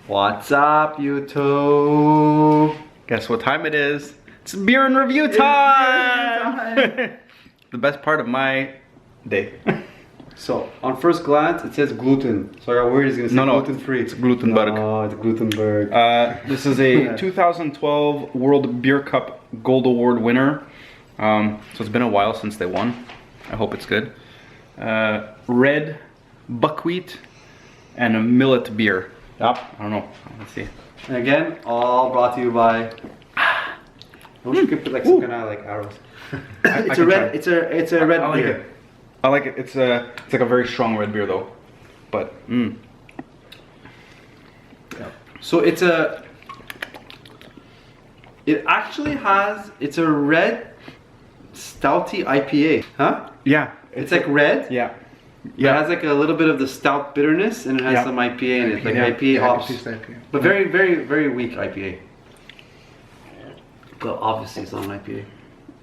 What's up, YouTube? Guess what time it is? It's beer and review time! The best part of my day. So, on first glance, it says gluten. So I got worried it's going to say gluten free. It's Glutenberg. Oh, it's Glutenberg. This is a 2012 World Beer Cup Gold Award winner. So it's been a while since they won. I hope it's good. Red buckwheat and a millet beer. Yep. I don't know. Let's see. And again, all brought to you by. I wish you could put like some kind of like arrows. It's a red. It's a red I like beer. it. I like it. It's like a very strong red beer though. But So it's a. It actually has. It's a red, stouty IPA, huh? yeah, It's like red. yeah. It has like a little bit of the stout bitterness, and it has some IPA in it, like IPA hops. But very, very, very weak IPA. But obviously it's not an IPA.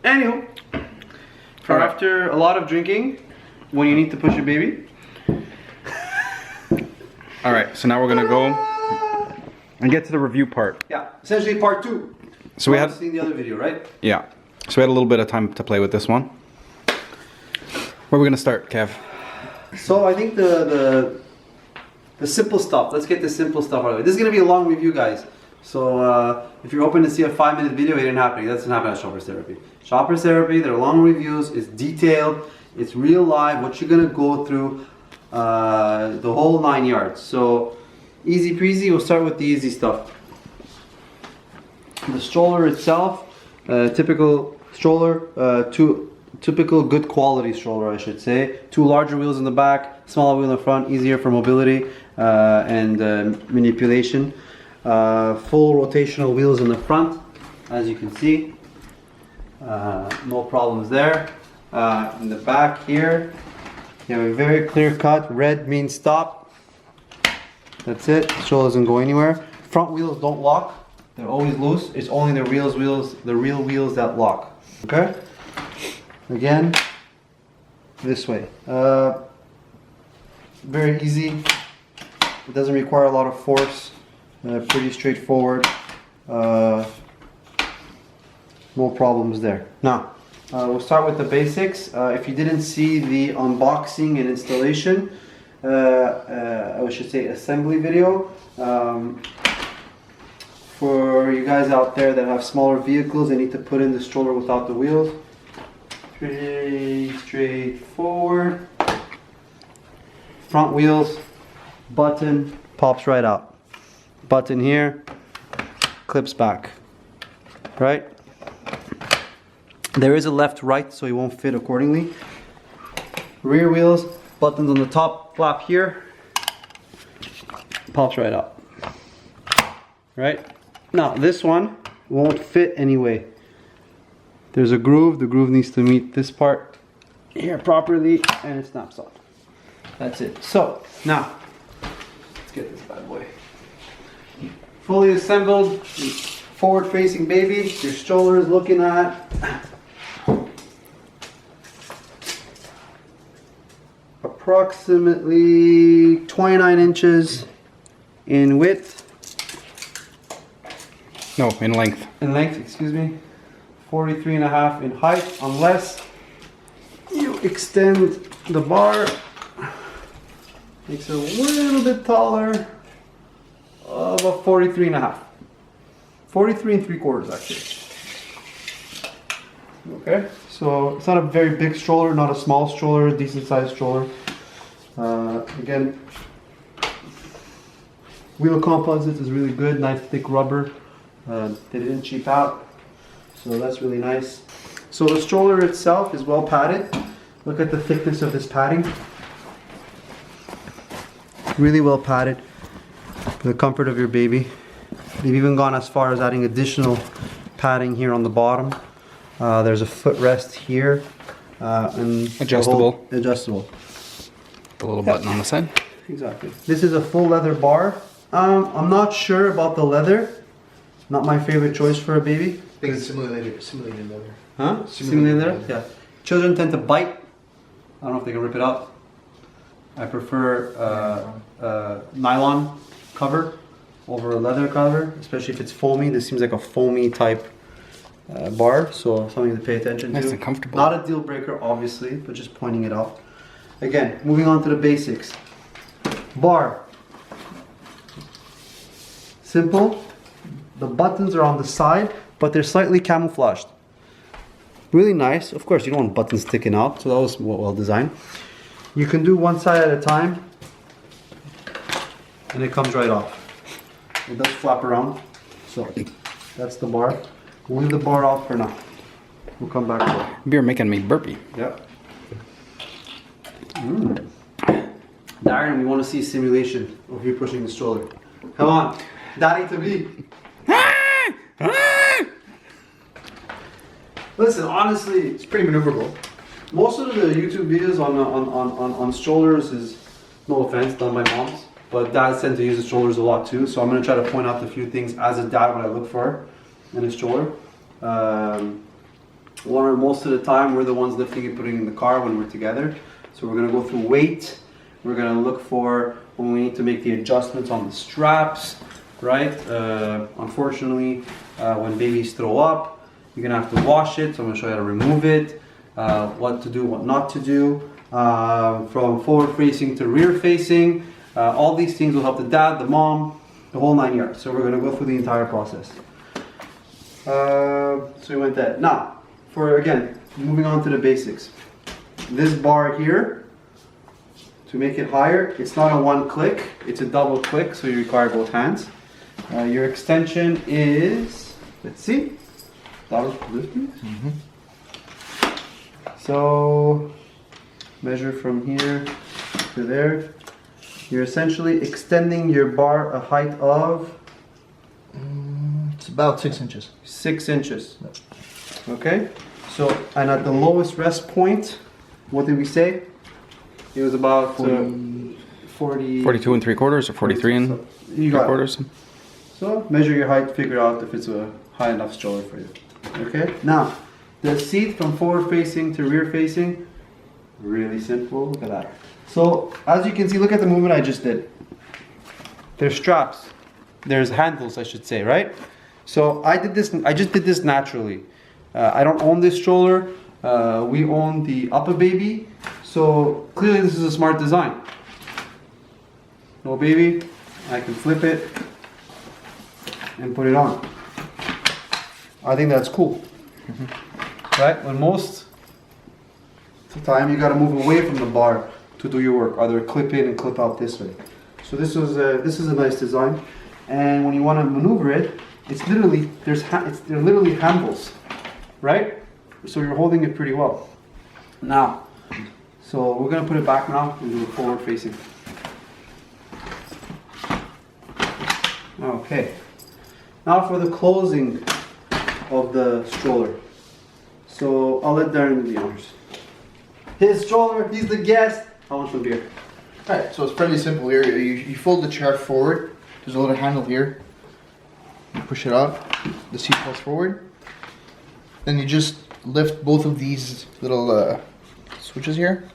Anywho, for after a lot of drinking, when you need to push your baby. Alright, so now we're gonna go and get to the review part. Yeah, essentially part 2. So we had seen the other video, right? Yeah. So we had a little bit of time to play with this one. Where are we gonna start, Kev? So I think the simple stuff. Let's get the simple stuff out of the way. This is gonna be a long review, guys. So if you're hoping to see a 5-minute video, it didn't happen. That doesn't happen at Shoppers Therapy. Shoppers Therapy, they're long reviews. It's detailed. It's real live. What you're gonna go through, the whole 9 yards. So easy peasy. We'll start with the easy stuff. The stroller itself, typical stroller, typical good quality stroller, I should say. 2 larger wheels in the back, smaller wheel in the front, easier for mobility and manipulation. Full rotational wheels in the front, as you can see. No problems there. In the back here, you have a very clear cut. Red means stop. That's it. Stroller doesn't go anywhere. Front wheels don't lock. They're always loose. It's only the real wheels that lock. Okay. Again, this way. Very easy. It doesn't require a lot of force. Pretty straightforward. No problems there. Now, we'll start with the basics. If you didn't see the unboxing and installation, I should say assembly video, for you guys out there that have smaller vehicles and need to put in the stroller without the wheels. Pretty straightforward. Front wheels, button, pops right out. Button here, clips back. Right? There is a left, right, so it won't fit accordingly. Rear wheels, buttons on the top flap here, pops right out. Right? Now this one won't fit anyway. There's a groove. The groove needs to meet this part here properly, and it snaps off. That's it. So now let's get this bad boy fully assembled. Forward-facing baby. Your stroller is looking at approximately 29 inches in width. No, in length. In length, excuse me. 43.5 in height, unless you extend the bar. Makes it a little bit taller, of a 43.5. 43 3/4 actually. Okay, so it's not a very big stroller, not a small stroller, decent sized stroller. Again, wheel composites is really good, nice thick rubber. They didn't cheap out, so that's really nice. So the stroller itself is well padded. Look at the thickness of this padding. Really well padded for the comfort of your baby. They've even gone as far as adding additional padding here on the bottom. There's a footrest here. And Adjustable. Adjustable. The little button on the side. Exactly. This is a full leather bar. I'm not sure about the leather. Not my favorite choice for a baby. I think it's simulated leather. Huh? Simulated leather? Yeah. Children tend to bite. I don't know if they can rip it up. I prefer nylon cover. over a leather cover, especially if it's foamy. This seems like a foamy type bar, so something to pay attention to. Nice and comfortable. Not a deal breaker, obviously, but just pointing it out. Again, moving on to the basics. Bar. Simple. The buttons are on the side, but they're slightly camouflaged. Really nice. Of course, you don't want buttons sticking out, so that was well designed. You can do one side at a time, and it comes right off. It does flap around, so that's the bar. We'll leave the bar off for now. We'll come back to it. Beer making me burpy. Yep. Darren, we want to see a simulation of you pushing the stroller. Come on, Daddy to be. Listen, honestly, It's pretty maneuverable. most of the YouTube videos on strollers is, no offense, done by moms, but dads tend to use the strollers a lot too. So I'm going to try to point out a few things as a dad what I look for in a stroller. Most of the time we're the ones lifting and putting in the car when we're together. So we're going to go through weight. We're going to look for when we need to make the adjustments on the straps, right? Unfortunately, when babies throw up, you're going to have to wash it. So I'm going to show you how to remove it, what to do, what not to do. From forward facing to rear facing. All these things will help the dad, the mom, the whole 9 yards. So we're going to go through the entire process. So we went that. Now, again, moving on to the basics. This bar here, to make it higher, it's not a one click, it's a double click, so you require both hands. Your extension is, let's see, that was this piece. So, measure from here to there. You're essentially extending your bar a height of? It's about 6 inches. 6 inches. Okay? So, and at the lowest rest point, what did we say? It was about 40... 42 and 3/4 or 43 and So, you got it. 3/4. So, measure your height, figure out if it's a high enough stroller for you. Okay? Now, the seat from forward facing to rear facing, really simple. Look at that. So, as you can see, look at the movement I just did. There's straps. There's handles, I should say, right? So, I just did this naturally. I don't own this stroller. We own the Upper Baby. So, clearly this is a smart design. No baby, I can flip it and put it on. I think that's cool. Right? When most of the time you gotta move away from the bar to do your work, either clip in and clip out this way. So this is a nice design, and when you want to maneuver it, it's literally they're literally handles, right? So you're holding it pretty well. Now, so we're gonna put it back now and do it forward facing. Okay. Now for the closing of the stroller. So I'll let Darren do the honors. His stroller, he's the guest. How much for beer? Alright, so it's fairly simple here. You fold the chair forward. There's a little handle here. You push it up. The seat falls forward. Then you just lift both of these little switches here.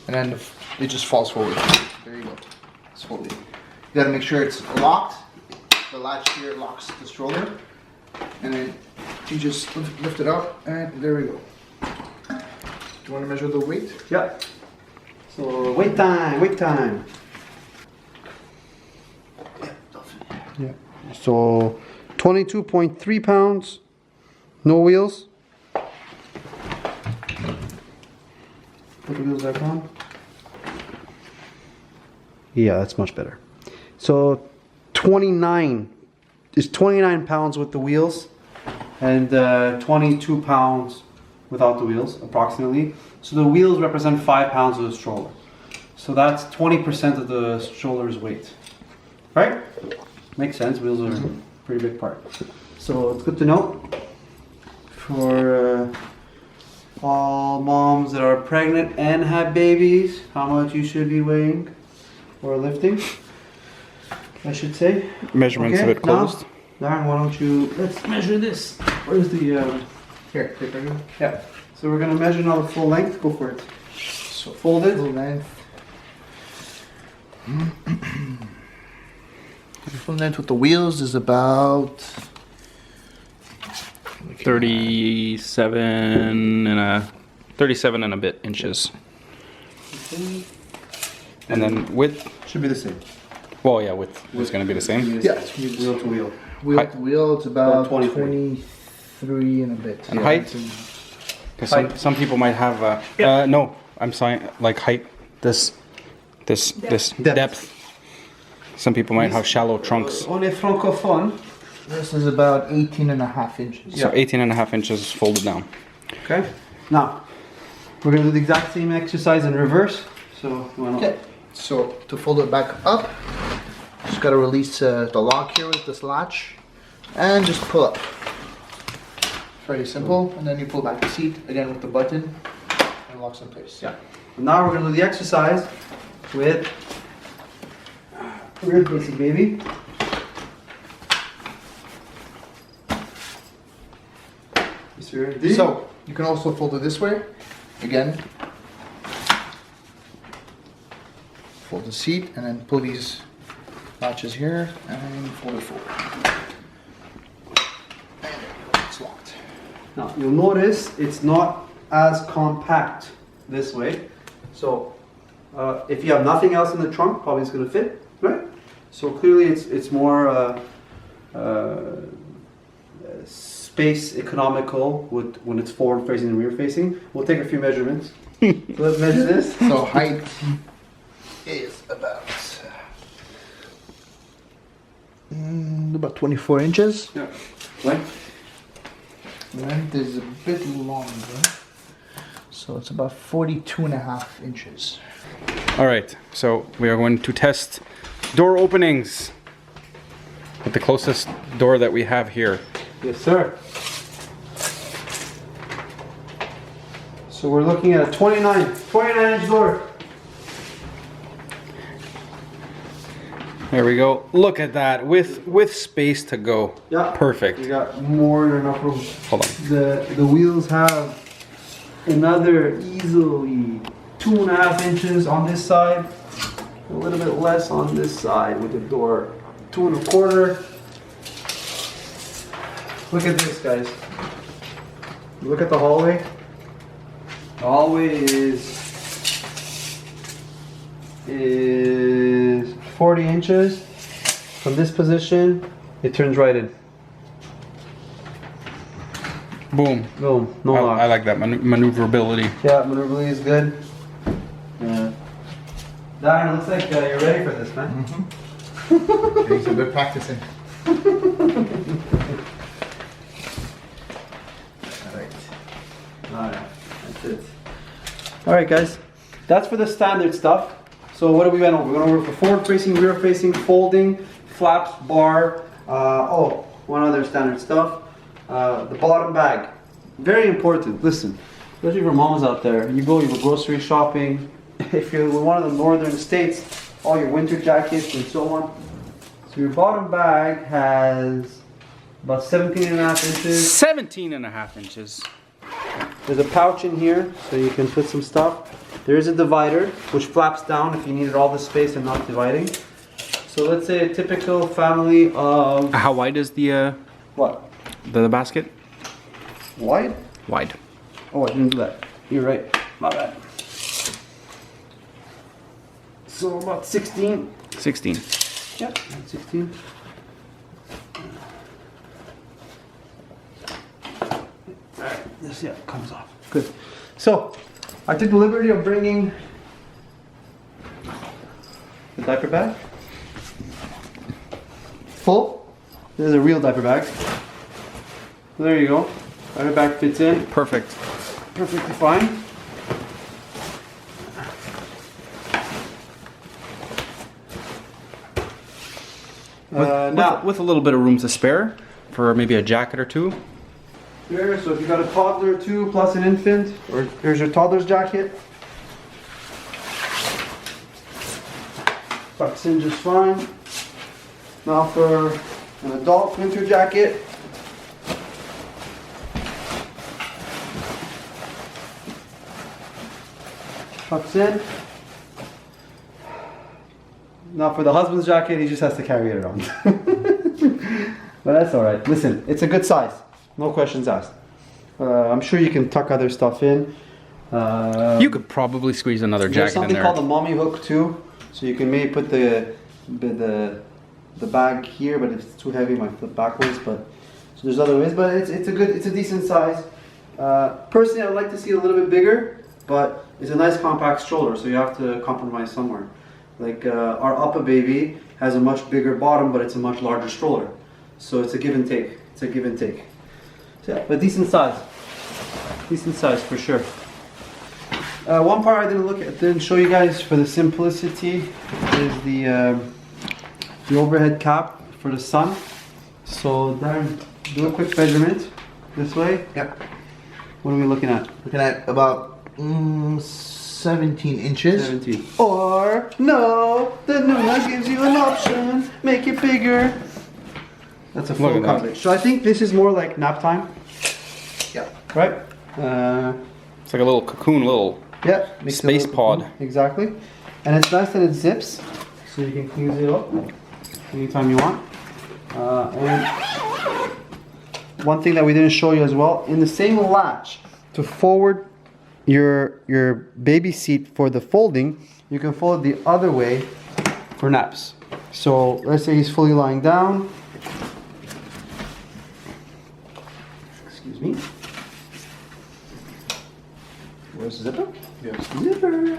And then it just falls forward. There you go. It's folded. You gotta make sure it's locked. The latch here locks the stroller. And then you just lift it up, and there we go. Do you want to measure the weight? Yeah. So wait time. Yeah. So 22.3 pounds. No wheels. Put the wheels back on. Yeah, that's much better. So 29 pounds with the wheels, and 22 pounds without the wheels, approximately. So the wheels represent 5 pounds of the stroller. So that's 20% of the stroller's weight. Right? Makes sense, wheels are a pretty big part. So it's good to know for all moms that are pregnant and have babies, how much you should be weighing or lifting, I should say. Measurements of it closed. Now, Darren, why don't you, let's measure this. Where's the, Here, take right here. yeah. So we're gonna measure now the full length, go for it. So fold it. Full length. Full length with the wheels is about 37 and a bit inches. And then width, Should be the same. well, yeah, width is going to be the same. Yeah. Wheel to wheel. Wheel to wheel. It's about 23. 23 and a bit. And Yeah, height? it's Because Height. some people might have, no, I'm saying like height, this depth. Some people might have shallow trunks. On est francophone. This is about 18 and a half inches. So 18 and a half inches folded down. Okay. Now, we're gonna do the exact same exercise in reverse. So, you wanna... Okay. So to fold it back up, just gotta release the lock here with this latch, and just pull up. Very simple. And then you pull back the seat again with the button, and locks in place. Yeah. Now we're gonna do the exercise with rear facing, baby. So you can also fold it this way. Again, fold the seat and then pull these latches here and fold it forward. And it's locked. Now you'll notice it's not as compact this way. So if you have nothing else in the trunk, probably it's gonna fit, right? So clearly it's more space economical with when it's forward facing and rear facing. We'll take a few measurements. So let's measure this. So height is about 24 inches. Yeah. Right? Length is a bit longer. So it's about 42 and a half inches. All right, so we are going to test door openings with the closest door that we have here. Yes, sir. So we're looking at a 29 inch door. There we go. Look at that, with space to go. Yeah. Perfect. You got more than enough room. Hold on. The wheels have another easily 2.5 inches on this side, a little bit less on this side with the door 2.25. Look at this, guys. Look at the hallway. The hallway is 40 inches. From this position, it turns right in. Boom. Boom. No lock. I like that maneuverability. Yeah, maneuverability is good. Yeah. Darren, looks like you're ready for this, man. Doing some good practicing. Alright. Alright, that's it. Alright, guys. That's for the standard stuff. So what do we went over? We went over for forward facing, rear facing, folding, flaps, bar. One other standard stuff. The bottom bag. Very important. Listen, especially for moms out there. You go grocery shopping. If you're in one of the northern states, all your winter jackets and so on. So your bottom bag has about 17.5 inches. 17 and a half inches. There's a pouch in here, so you can put some stuff. There is a divider, which flaps down if you needed all the space and not dividing. So let's say a typical family of... How wide is the What? the basket? Wide? Wide. Oh, I didn't do that. You're right. My bad. So about 16. 16. Yeah, 16. Alright, this comes off. Good. So, I took the liberty of bringing the diaper bag. Full. This is a real diaper bag. So there you go. Diaper bag fits in. Perfect. Perfectly fine. With a little bit of room to spare for maybe a jacket or two. Here, so if you got a toddler too, plus an infant, or here's your toddler's jacket. Tucks in just fine. Now for an adult winter jacket. Tucks in. Now for the husband's jacket, he just has to carry it around. But that's all right. Listen, it's a good size. No questions asked. I'm sure you can tuck other stuff in. You could probably squeeze another jacket in there. There's something called the mommy hook too. So you can maybe put the bag here, but if it's too heavy, it might flip backwards. But so there's other ways. But it's a decent size. Personally, I'd like to see it a little bit bigger, but it's a nice compact stroller, so you have to compromise somewhere. Like our Upper baby has a much bigger bottom, but it's a much larger stroller. So it's a give and take. It's a give and take. So yeah, but decent size. Decent size for sure. One part I didn't show you guys for the simplicity is the overhead cap for the sun. So Darren, do a quick measurement this way. Yep. What are we looking at? Looking at about 17 inches. 17. Or no, the Nuna gives you an option. Make it bigger. That's a full coverage. So I think this is more like nap time. Yeah. Right? It's like a little cocoon, yeah, space pod. Exactly. And it's nice that it zips, so you can close it up anytime you want. And one thing that we didn't show you as well, in the same latch to forward your baby seat for the folding, you can fold it the other way for naps. So let's say he's fully lying down. Excuse me. Where's the zipper? Yes. Zipper.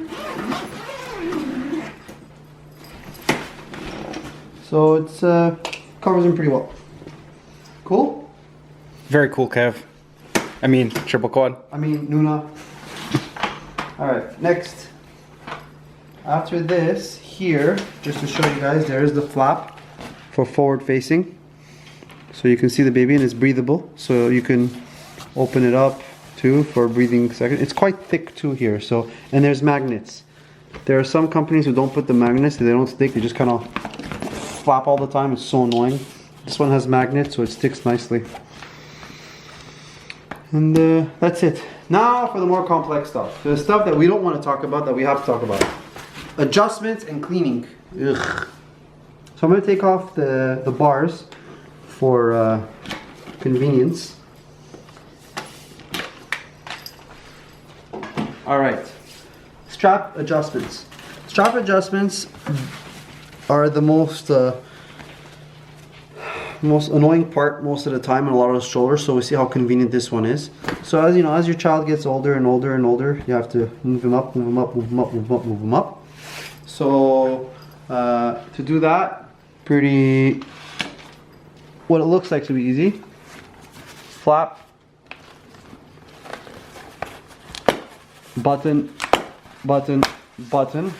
So it's covers him pretty well. Cool? Very cool, Kev. I mean, triple quad. I mean, Nuna. Alright, next. After this, here, just to show you guys, there is the flap for forward facing. So you can see the baby and it's breathable. So you can open it up too for breathing second. It's quite thick too here. So, and there's magnets. There are some companies who don't put the magnets, they don't stick, they just kind of flap all the time. It's so annoying. This one has magnets, so it sticks nicely. And that's it. Now for the more complex stuff. The stuff that we don't want to talk about, that we have to talk about. Adjustments and cleaning. Ugh. So I'm going to take off the bars for convenience. Alright. Strap adjustments. Strap adjustments are the most annoying part most of the time in a lot of the strollers, so we see how convenient this one is. So as you know, as your child gets older and older and older, you have to move him up, move him up, move him up, move him up, move him up. So to do that, what it looks like to be easy. Flap, button, button, button.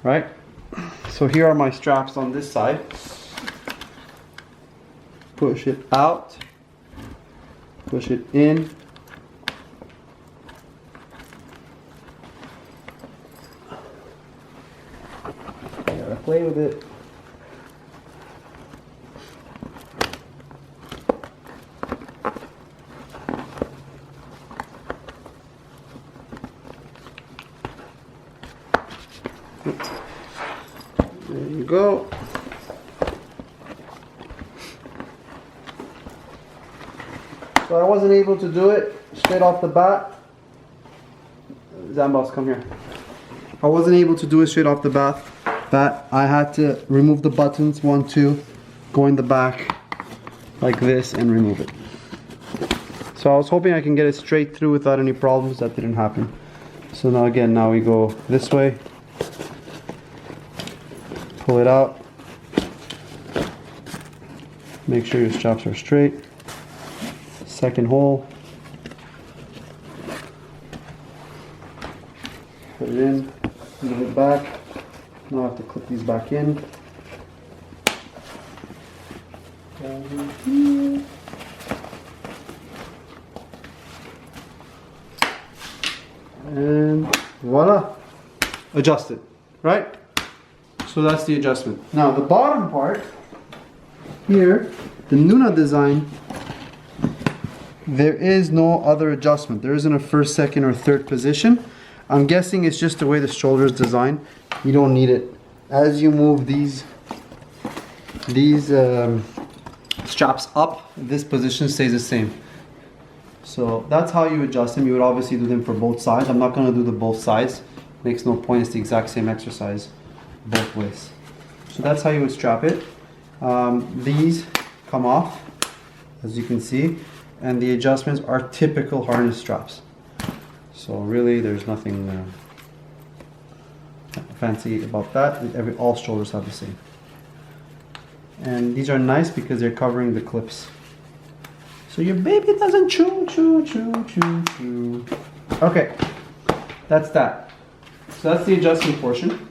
Right? So here are my straps on this side. Push it out, push it in. Gotta play with it. There you go. So I wasn't able to do it straight off the bat. Zambos, come here. I wasn't able to do it straight off the bat. I had to remove the buttons, 1, 2, go in the back like this and remove it. So I was hoping I can get it straight through without any problems. That didn't happen. So now again, now we go this way. Pull it out. Make sure your straps are straight. Second hole. Put it in, move it back. Now I have to clip these back in. And voila, adjusted, right? So that's the adjustment. Now the bottom part here, the Nuna design, there is no other adjustment. There isn't a first, second, or third position. I'm guessing it's just the way the stroller is designed. You don't need it as you move these straps up, this position stays the same. So that's how you adjust them. You would obviously do them for both sides. I'm not going to do the both sides. Makes no point. It's the exact same exercise both ways. So that's how you would strap it. These come off, as you can see, and the adjustments are typical harness straps. So really, there's nothing fancy about that. All strollers have the same. And these are nice because they're covering the clips. So your baby doesn't chew. Okay, that's that. So that's the adjusting portion.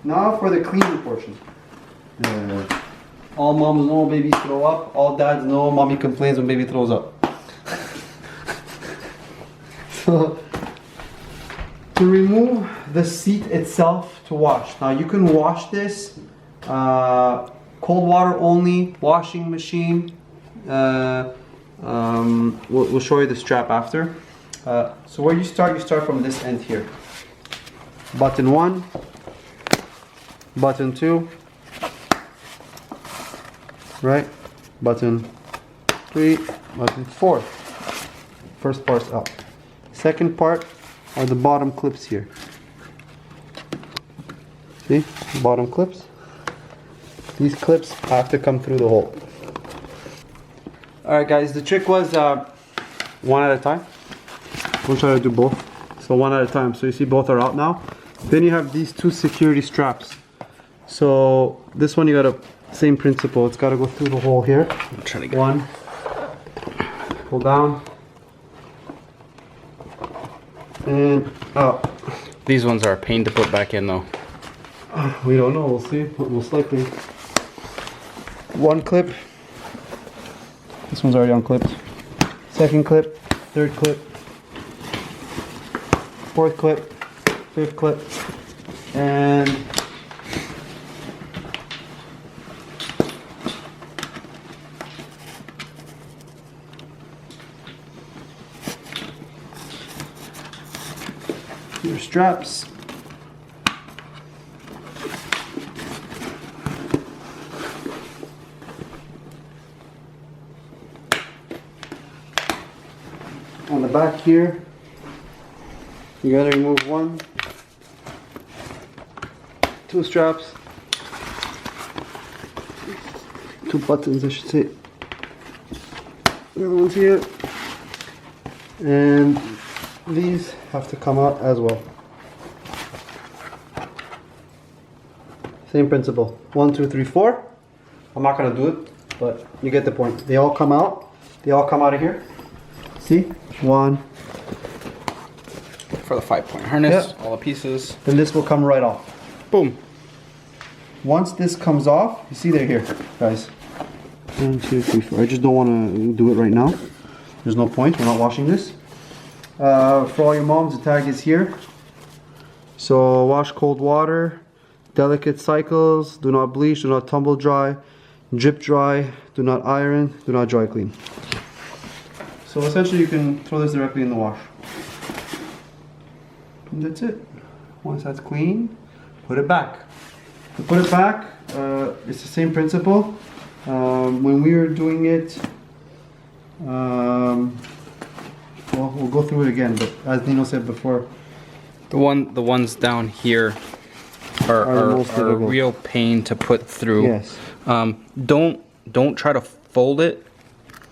Now for the cleaning portion. All moms know babies throw up. All dads know mommy complains when baby throws up. So to remove the seat itself to wash. Now you can wash this cold water only, washing machine. We'll show you the strap after. So where you start from this end here. Button 1, button 2, right? Button 3, button 4. First part's up. Second part are the bottom clips here. See? Bottom clips. These clips have to come through the hole. Alright guys, the trick was one at a time. We'll try to do both. So one at a time. So you see both are out now. Then you have these two security straps. So this one you gotta, same principle. It's gotta go through the hole here. I'm trying to get one. Pull down. And out. These ones are a pain to put back in though. We don't know, we'll see. Most likely. One clip. This one's already unclipped. Second clip, third clip, fourth clip, fifth clip, and your straps. On the back here, you gotta remove one, two straps, two buttons I should say. The other one's here, and these have to come out as well. Same principle. 1, 2, 3, 4. I'm not gonna do it, but you get the point. They all come out. They all come out of here. See? 1. For the 5-point harness, Yeah. all the pieces. Then this will come right off. Boom. Once this comes off, you see they're here, guys. 1, 2, 3, 4. I just don't want to do it right now. There's no point. We're not washing this. For all your moms, the tag is here. So wash cold water, delicate cycles, do not bleach, do not tumble dry, drip dry, do not iron, do not dry clean. So essentially you can throw this directly in the wash. And that's it. Once that's clean, put it back. To put it back, it's the same principle. When we were doing it, well, we'll go through it again, but as Nino said before, The ones down here are a real pain to put through. yes. Don't try to fold it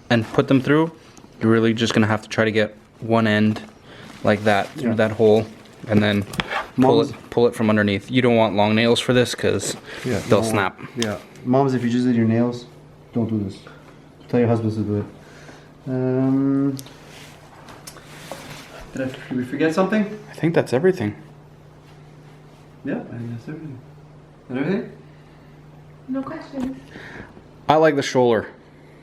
and put them through. You're really just gonna have to try to get one end like that through that hole, and then pull it from underneath. You don't want long nails for this because they'll snap. Yeah, moms, if you just did your nails, don't do this. Tell your husbands to do it. Did we forget something? I think that's everything. Yeah, I think that's everything. Is that everything? No questions. I like the stroller.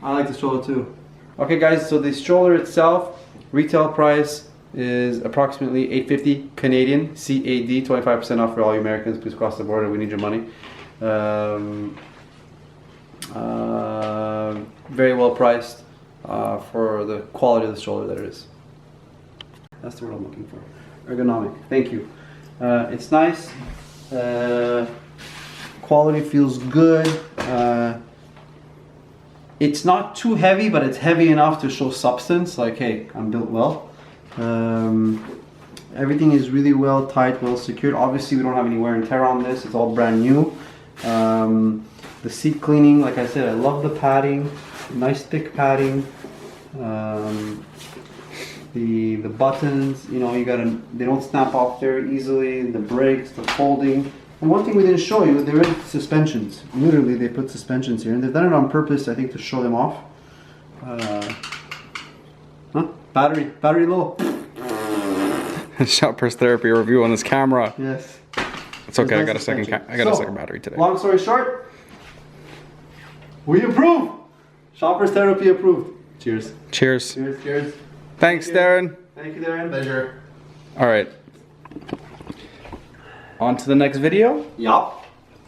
I like the stroller too. Okay guys, so the stroller itself, retail price is approximately $850 Canadian, CAD, 25% off for all you Americans. Please cross the border, we need your money. Very well priced for the quality of the stroller that it is. That's the word I'm looking for. Ergonomic, thank you. It's nice. Quality feels good. It's not too heavy, but it's heavy enough to show substance. Like, hey, I'm built well. Everything is really well tight, well secured. Obviously, we don't have any wear and tear on this. It's all brand new. The seat cleaning, like I said, I love the padding. Nice thick padding. The buttons, you know, they don't snap off very easily. The brakes, the folding. And one thing we didn't show you, there is suspensions. Literally, they put suspensions here, and they've done it on purpose, I think, to show them off. Battery low. Shoppers therapy review on this camera. Yes. It's okay. I Nice got a second. suspension. I got a second battery today. Long story short, we approve. Shoppers therapy approved. Cheers. Cheers. Cheers. Cheers. Thanks, Darren. Thank you, Darren. Pleasure. All right. On to the next video. Yup.